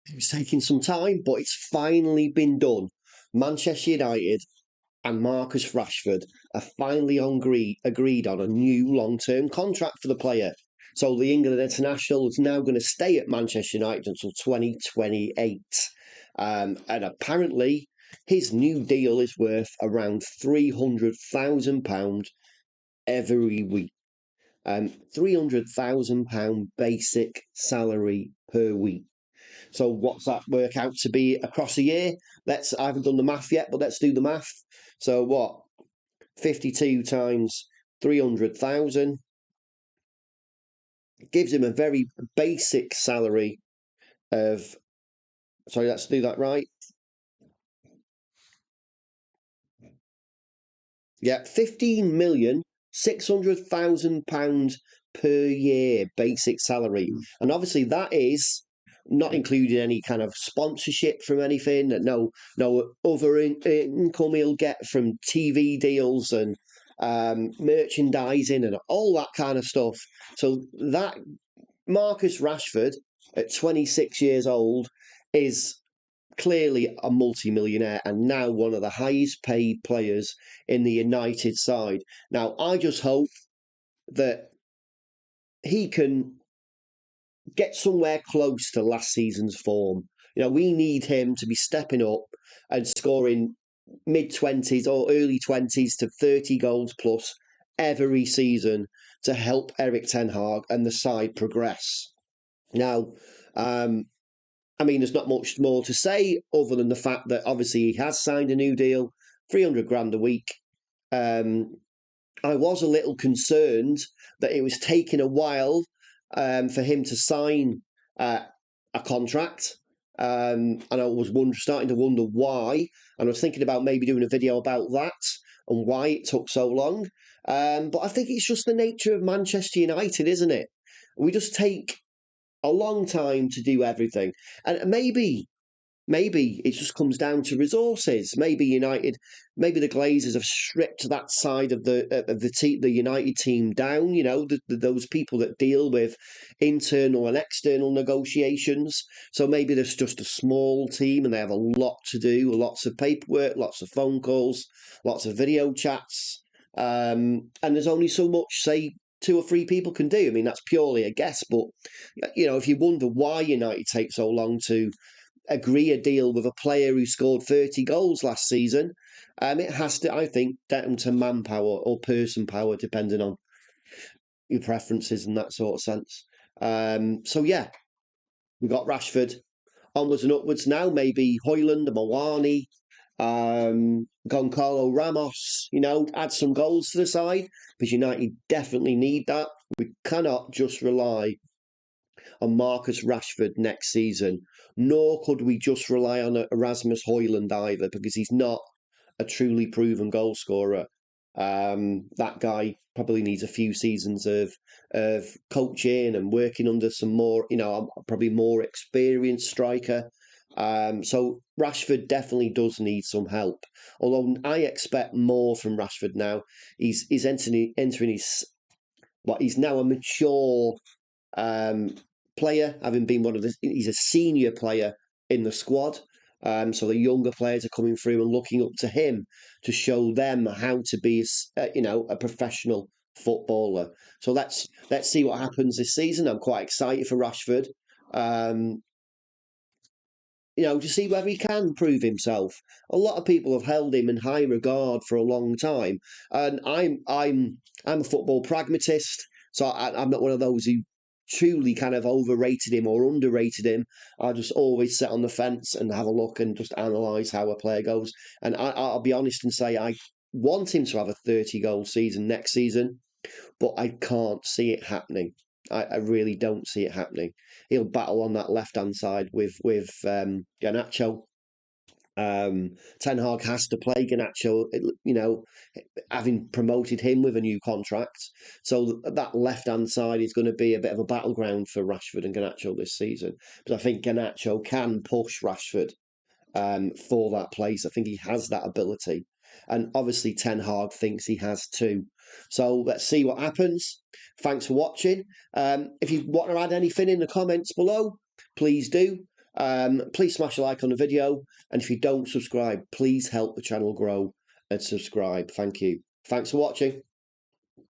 It's taking some time, but it's finally been done. Manchester United and Marcus Rashford are finally agreed on a new long-term contract for the player. So the England international is now going to stay at Manchester United until 2028. And apparently, his new deal is worth around £300,000 every week. £300,000 basic salary per week. So what's that work out to be across a year? I haven't done the math yet, but let's do the math. So what? 52 times 300,000 gives him a very basic salary of, sorry, let's do that right. Yeah, £15,600,000 per year basic salary. And obviously that is not including any kind of sponsorship from anything, no other income he'll get from TV deals and merchandising and all that kind of stuff. So that Marcus Rashford at 26 years old is clearly a multi-millionaire and now one of the highest paid players in the United side. Now, I just hope that he can get somewhere close to last season's form. We need him to be stepping up and scoring mid-20s or early 20s to 30 goals plus every season to help Erik Ten Hag and the side progress. Now, there's not much more to say other than the fact that obviously he has signed a new deal, 300 grand a week. I was a little concerned that it was taking a while for him to sign a contract. And I was starting to wonder why. And I was thinking about maybe doing a video about that and why it took so long. But I think it's just the nature of Manchester United, isn't it? We just take a long time to do everything. And maybe it just comes down to resources. Maybe the Glazers have stripped that side of the United team down. Those people that deal with internal and external negotiations. So maybe there's just a small team and they have a lot to do, lots of paperwork, lots of phone calls, lots of video chats, and there's only so much, say, 2 or 3 people can do. That's purely a guess, but if you wonder why United take so long to agree a deal with a player who scored 30 goals last season, it has to, I think, down to manpower or person power, depending on your preferences and that sort of sense. So yeah, we got Rashford onwards and upwards now. Maybe Højlund, Mawani, Goncalo Ramos, add some goals to the side, because United definitely need that. We cannot just rely on Marcus Rashford next season, nor could we just rely on Erasmus Højlund either, because he's not a truly proven goal scorer. That guy probably needs a few seasons of coaching and working under some more, probably more experienced striker. So Rashford definitely does need some help. Although I expect more from Rashford now. He's entering his he's now a mature player, having been he's a senior player in the squad. So the younger players are coming through and looking up to him to show them how to be, a professional footballer. So let's see what happens this season. I'm quite excited for Rashford. To see whether he can prove himself. A lot of people have held him in high regard for a long time, and I'm a football pragmatist. So I'm not one of those who truly kind of overrated him or underrated him. I just always sit on the fence and have a look and just analyse how a player goes. And I'll be honest and say I want him to have a 30-goal season next season, but I can't see it happening. I really don't see it happening. He'll battle on that left-hand side with Garnacho. Ten Hag has to play Garnacho, having promoted him with a new contract. So that left-hand side is going to be a bit of a battleground for Rashford and Garnacho this season. But I think Garnacho can push Rashford for that place. I think he has that ability. And obviously Ten Hag thinks he has too. So let's see what happens. Thanks for watching. If you want to add anything in the comments below, please do. Please smash a like on the video, and if you don't subscribe, please help the channel grow and subscribe. Thank you. Thanks for watching.